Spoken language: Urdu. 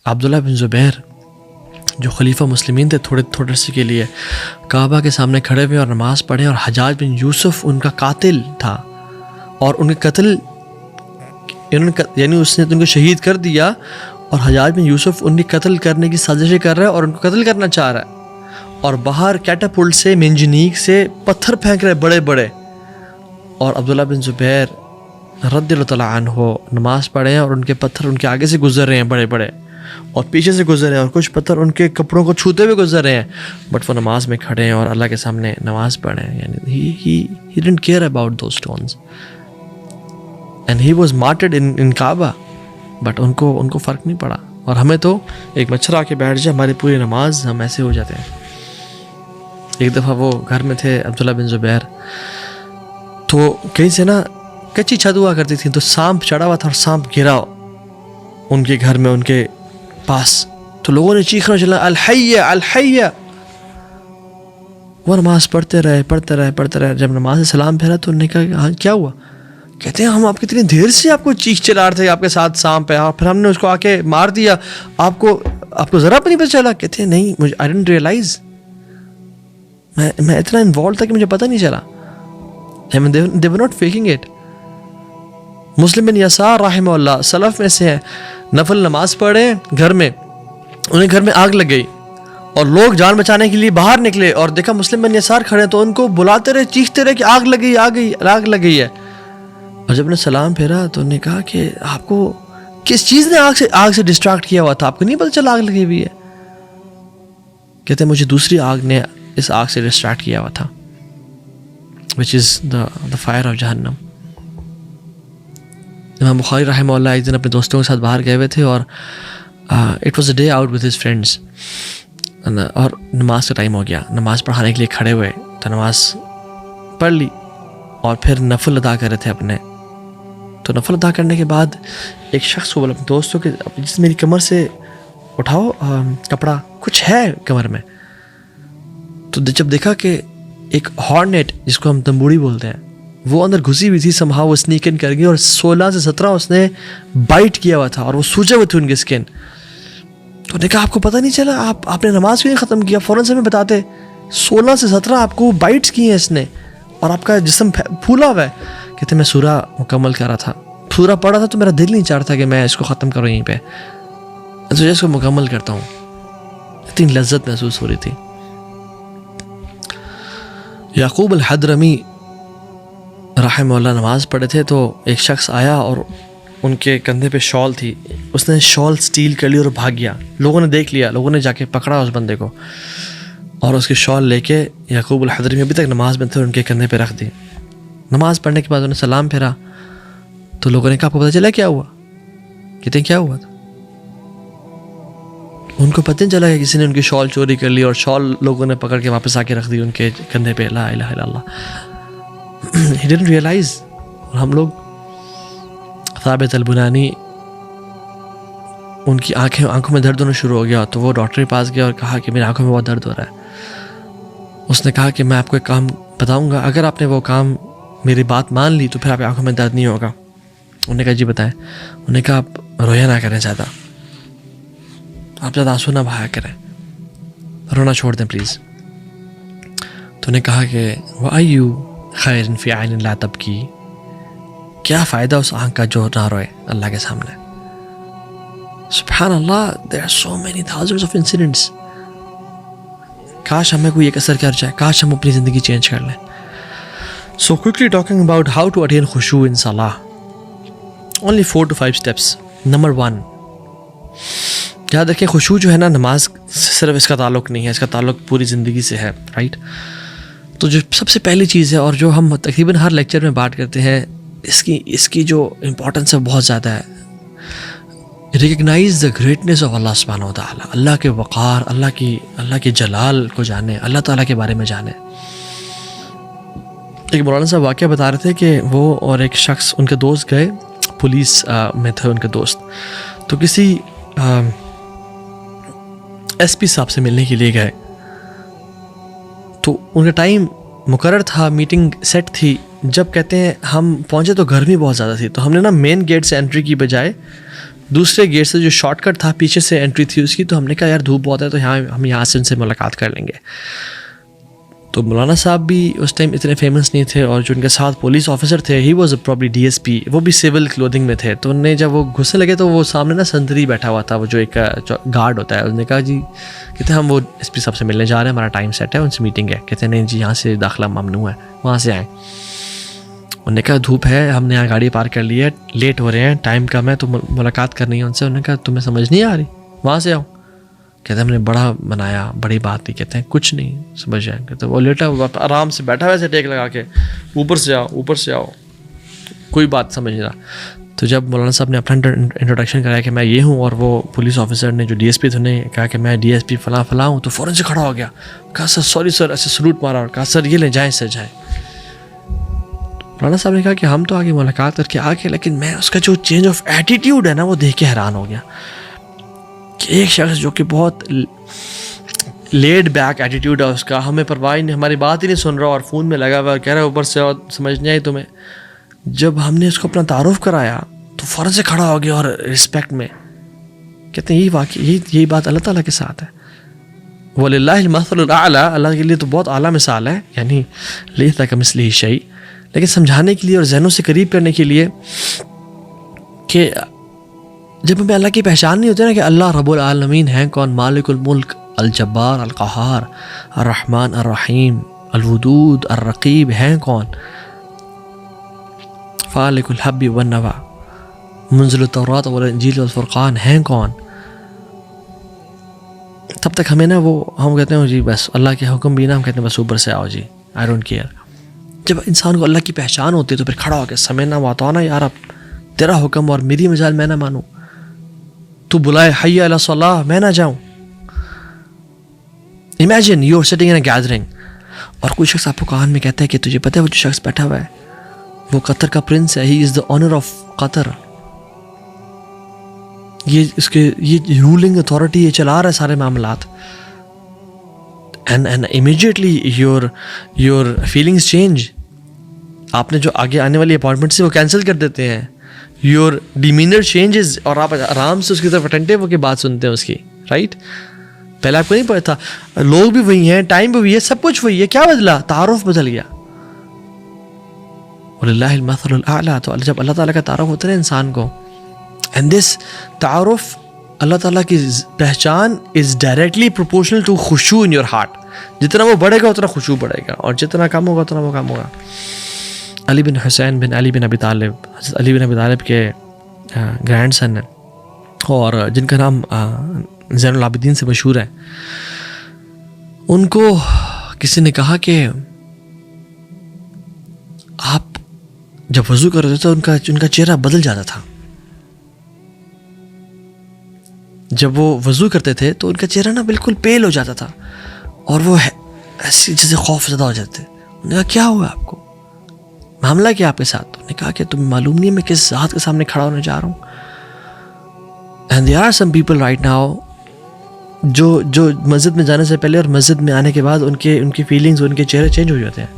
عبداللہ بن زبیر جو خلیفہ مسلمین تھے تھوڑے سے کے لیے، کعبہ کے سامنے کھڑے ہوئے اور نماز پڑھے، اور حجاج بن یوسف ان کا قاتل تھا، اور ان کے قتل یعنی اس نے ان کو شہید کر دیا، اور حجاج بن یوسف ان کی قتل کرنے کی سازشیں کر رہا ہے اور ان کو قتل کرنا چاہ رہا ہے، اور باہر کیٹاپلٹ سے منجنیق سے پتھر پھینک رہے بڑے بڑے، اور عبداللہ بن زبیر رضی اللہ تعالیٰ عنہ نماز پڑھے ہیں اور ان کے پتھر ان کے آگے سے گزر رہے ہیں بڑے بڑے، اور پیچھے سے گزر رہے ہیں، اور کچھ پتھر ان کے کپڑوں کو چھوتے ہوئے گزر رہے ہیں، بٹ وہ نماز میں کھڑے ہیں اور اللہ کے سامنے نماز پڑھے ہیں. یعنی he didn't care about those stones and he was martyred in Kaaba, but in کو فرق نہیں پڑا. اور ہمیں تو ایک مچھر آ کے بیٹھ جائے ہماری پوری نماز ہم ایسے ہو جاتے ہیں. ایک دفعہ وہ گھر میں تھے عبداللہ بن زبیر، تو کہیں سے نا کچی چھت ہوا کرتی تھی، تو سانپ چڑھا ہوا تھا اور سانپ گرا ان کے گھر میں ان کے پاس، تو لوگوں نے چیخنا چلا الحیہ الحیہ. وہ نماز پڑھتے رہے. جب نماز سے سلام پھیرا تو انہوں نے کہا ہاں کیا ہوا؟ کہتے ہیں ہم آپ کتنی دیر سے آپ کو چیخ چلا رہے تھے، آپ کے ساتھ سانپ ہے، اور پھر ہم نے اس کو آ کے مار دیا، آپ کو ذرا بھی نہیں پتہ چلا؟ کہتے ہیں نہیں، مجھے I didn't realize، میں اتنا انوالو تھا کہ مجھے پتہ نہیں چلا. I mean, they were not faking it. مسلم بن یسار رحمہ اللہ سلف میں سے ہیں، نفل نماز پڑھے گھر میں، انہیں گھر میں آگ لگ گئی اور لوگ جان بچانے کے لیے باہر نکلے اور دیکھا مسلم بن یسار کھڑے، تو ان کو بلاتے رہے، چیختے رہے کہ آگ لگ گئی، آگ لگ گئی ہے. اور جب نے سلام پھیرا تو انہوں نے کہا کہ آپ کو کس چیز نے آگ سے ڈسٹریکٹ کیا ہوا تھا؟ آپ کو نہیں پتہ چلا آگ لگی ہوئی ہے؟ کہتے ہیں مجھے دوسری آگ نے اس آگ سے ڈسٹریکٹ کیا ہوا تھا، which is the fire of جہنم. امام بخاری رحمہ اللہ ایک دن اپنے دوستوں کے ساتھ باہر گئے ہوئے تھے، اور it was a day out with his friends، اور نماز کا ٹائم ہو گیا، نماز پڑھانے کے لیے کھڑے ہوئے، تو نماز پڑھ لی اور پھر نفل ادا کر رہے تھے اپنے. تو نفل ادا کرنے کے بعد ایک شخص کو بولا دوستوں کے جس میری کمر سے اٹھاؤ کپڑا، کچھ ہے کمر میں. تو جب دیکھا کہ ایک ہارنیٹ جس کو ہم تمبوڑی بولتے ہیں وہ اندر گھسی ہوئی تھی، سمہا وہ سنیک ان کر گئی، اور 16 سے 17 اس نے بائٹ کیا ہوا تھا اور وہ سوجے ہوئے تھے ان کی اسکن. تو نے کہا آپ کو پتہ نہیں چلا؟ آپ نے نماز کیوں نہیں ختم کیا؟ فوراً سے ہمیں بتاتے. 16 سے 17 آپ کو بائٹس کی ہیں اس نے، اور آپ کا جسم پھولا ہوا ہے. کہتے میں سورہ مکمل کر رہا تھا، سورہ پڑھا تھا، تو میرا دل نہیں چاہ رہا تھا کہ میں اس کو ختم کروں یہیں پہ، تو اس کو مکمل کرتا ہوں. اتنی لذت محسوس ہو رہی تھی. یعقوب الحضرمی رحمہ اللہ نماز پڑھے تھے، تو ایک شخص آیا اور ان کے کندھے پہ شال تھی، اس نے شال سٹیل کر لی اور بھاگ گیا. لوگوں نے دیکھ لیا، لوگوں نے جا کے پکڑا اس بندے کو اور اس کی شال لے کے یعقوب الحضرمی ابھی تک نماز میں تھے ان کے کندھے پہ رکھ دی. نماز پڑھنے کے بعد انہیں سلام پھیرا تو لوگوں نے کہا آپ کو پتہ چلا کیا ہوا؟ کہتے ہیں کیا ہوا تھا؟ ان کو پتہ نہیں چلا کہ کسی نے ان کی شال چوری کر لی، اور شال لوگوں نے پکڑ کے واپس آ کے رکھ دی ان کے کندھے پہ. لا الہ الا اللہ. He didn't realize. اور ہم لوگ ثابت البنانی ان کی آنکھوں میں درد ہونا شروع ہو گیا، تو وہ ڈاکٹر کے پاس گیا اور کہا کہ میری آنکھوں میں بہت درد ہو رہا ہے. اس نے کہا کہ میں آپ کو ایک کام بتاؤں گا، اگر آپ نے وہ کام میری بات مان لی تو پھر آپ کی آنکھوں میں درد نہیں ہوگا. انہوں نے کہا جی بتائیں. انہوں نے کہا آپ رویا نہ کریں زیادہ، آپ زیادہ آنسو نہ بہایا کریں، رونا چھوڑ دیں پلیز. تو نے کہا کہ وَأَيُّ خَيْرٍ فِي عَيْنٍ لَا تَبْكِي، کیا فائدہ اس آنکھ کا جو نہ روئے اللہ کے سامنے. سبحان اللہ، there are so many thousands of incidents. کاش ہمیں کوئی ایک اثر کر جائے، کاش ہم اپنی زندگی چینج کر لیں. So quickly talking about how to attain khushu in salah. Only 4 to 5 steps. Number 1. یاد رکھیں خشوع جو ہے نا نماز صرف اس کا تعلق نہیں ہے، اس کا تعلق پوری زندگی سے ہے، رائٹ؟ تو جو سب سے پہلی چیز ہے اور جو ہم تقریباً ہر لیکچر میں بات کرتے ہیں، اس کی جو امپورٹنس ہے بہت زیادہ ہے. ریکگنائز دا گریٹنس آف اللہ سبحانہ و تعالیٰ، اللہ کے وقار، اللہ کے جلال کو جانے، اللہ تعالیٰ کے بارے میں جانے. ایک مولانا صاحب واقعہ بتا رہے تھے کہ وہ اور ایک شخص ان کے دوست گئے، پولیس میں تھے ان کے دوست، تو کسی ایس پی صاحب سے ملنے کے لیے گئے. تو ان کا ٹائم مقرر تھا، میٹنگ سیٹ تھی. جب کہتے ہیں ہم پہنچے تو گرمی بہت زیادہ تھی، تو ہم نے نا مین گیٹ سے انٹری کی بجائے دوسرے گیٹ سے جو شارٹ کٹ تھا پیچھے سے انٹری تھی اس کی, تو ہم نے کہا یار دھوپ بہت ہے تو ہم یہاں سے ان سے ملاقات کر لیں گے. تو مولانا صاحب بھی اس ٹائم اتنے فیمس نہیں تھے, اور جو ان کے ساتھ پولیس آفیسر تھے he was probably D S P, وہ بھی سول کلودنگ میں تھے. تو انہیں جب وہ گھسنے لگے تو وہ سامنے نا سنتری بیٹھا ہوا تھا, وہ جو ایک گارڈ ہوتا ہے, اس نے کہا جی کہتے ہیں ہم وہ ایس پی صاحب سے ملنے جا رہے ہیں, ہمارا ٹائم سیٹ ہے, ان سے میٹنگ ہے. کہتے ہیں نہیں جی یہاں سے داخلہ ممنوع ہے, وہاں سے آئیں. انہوں نے کہا دھوپ ہے, ہم نے یہاں گاڑی پارک کر لی ہے, لیٹ ہو رہے ہیں, ٹائم کم ہے, تو ملاقات کرنی ہے ان سے. انہوں نے کہا تمہیں سمجھ نہیں آ رہی, وہاں سے آؤ. کہتے ہیں ہم نے بڑا بنایا, بڑی بات تھی. کہتے ہیں کچھ نہیں سمجھ جائیں. کہتے ہیں وہ لیٹا ہوا آرام سے بیٹھا ویسے ٹیک لگا کے, اوپر سے آؤ اوپر سے آؤ, کوئی بات سمجھ نہیں رہا. تو جب مولانا صاحب نے اپنا انٹروڈکشن کرایا کہ میں یہ ہوں, اور وہ پولیس آفیسر نے جو ڈی ایس پی تھے انہیں کہا کہ میں ڈی ایس پی فلاں فلاں ہوں, تو فوراً سے کھڑا ہو گیا. کہا سر سوری سر, ایسے سلوٹ مارا اور کہا سر یہ لیں جائیں سر جائیں. مولانا صاحب نے کہا کہ ہم تو آگے ملاقات کر کے آ گئے, لیکن میں اس کا جو چینج آف ایٹیٹیوڈ ہے نا وہ دیکھ کے حیران ہو گیا کہ ایک شخص جو کہ بہت لیڈ بیک ایٹیٹیوڈ ہے اس کا, ہمیں پرواہ نہیں, ہماری بات ہی نہیں سن رہا اور فون میں لگا ہوا اور کہہ رہا ہے اوپر سے, اور سمجھ نہیں آئی تمہیں. جب ہم نے اس کو اپنا تعارف کرایا تو فوراً سے کھڑا ہو گیا اور رسپیکٹ میں. کہتے ہیں یہی بات اللہ تعالیٰ کے ساتھ ہے. وَلِلَّهِ الْمَثَلُ الْأَعْلَىٰ, اللہ کے لیے تو بہت اعلیٰ مثال ہے, یعنی لَيْسَ كَمِثْلِهِ شَيْءٌ. لیکن سمجھانے کے لیے اور ذہنوں سے قریب کرنے کے لیے کہ جب ہمیں اللہ کی پہچان نہیں ہوتی نا کہ اللہ رب العالمین ہیں کون, مالک الملک, الجبار, القہار, الرحمن, الرحیم, الودود, الرقیب ہیں کون, فالق الحب والنوى, منزل التوراۃ والانجیل والفرقان ہیں کون, تب تک ہمیں نا وہ ہم کہتے ہیں جی بس اللہ کے حکم بھی نا, ہم کہتے ہیں بس اوپر سے آؤ جی, آئی ڈونٹ کیئر. جب انسان کو اللہ کی پہچان ہوتی ہے تو پھر کھڑا ہو کے سمجھنا وہ آتا نا یار اب تیرا حکم اور میری مجال میں نہ مانوں, تو بلائے حی علی الصلاۃ میں نہ جاؤں. Imagine you are sitting in a gathering اور کوئی شخص آپ کو کان میں کہتا ہے کہ تجھے پتہ ہے وہ جو شخص بیٹھا ہوا ہے وہ قطر کا پرنس ہے, ہی از دا آنر آف قطر, یہ رولنگ اتھارٹی, یہ چلا رہا ہے سارے معاملات. And immediately your feelings change. آپ نے جو آگے آنے والی اپائنٹمنٹ سے وہ کینسل کر دیتے ہیں, یور ڈیمینر چینجز, اور آپ آرام سے اس کی طرف اٹینٹیو ہو کے بات سنتے ہیں اس کی, رائٹ. پہلے آپ کو نہیں پتا تھا, لوگ بھی وہی ہیں, ٹائم بھی وہی ہے, سب کچھ وہی ہے, کیا بدلا, تعارف بدل گیا. وَلِلَّهِ الْمَثَلُ الْأَعْلَىٰ, تو جب اللہ تعالیٰ کا تعارف ہوتا ہے انسان کو, اینڈ دس تعارف اللہ تعالیٰ کی پہچان از ڈائریکٹلی پروپورشنل ٹو خشوع ان یور ہارٹ. جتنا وہ بڑھے گا اتنا خشوع بڑھے گا, اور جتنا کم ہوگا اتنا وہ کم ہوگا. علی بن حسین بن علی بن ابی طالب, حضرت علی بن ابی طالب کے گرینڈ سن ہیں, اور جن کا نام زین العابدین سے مشہور ہے. ان کو کسی نے کہا کہ آپ جب وضو کر رہے تھے ان کا چہرہ بدل جاتا تھا. جب وہ وضو کرتے تھے تو ان کا چہرہ نا بالکل پیل ہو جاتا تھا, اور وہ ایسی جیسے خوف زدہ ہو جاتے. انہوں نے کہا کیا ہوا آپ کو, معاملہ کیا آپ کے ساتھ؟ انہوں نے کہا کہ تمہیں معلوم نہیں ہے میں کس ذات کے سامنے کھڑا ہونے جا رہا ہوں. And there are some people right now جو مسجد میں جانے سے پہلے اور مسجد میں آنے کے بعد ان کی فیلنگز, ان کے چہرے چینج ہو جاتے ہیں.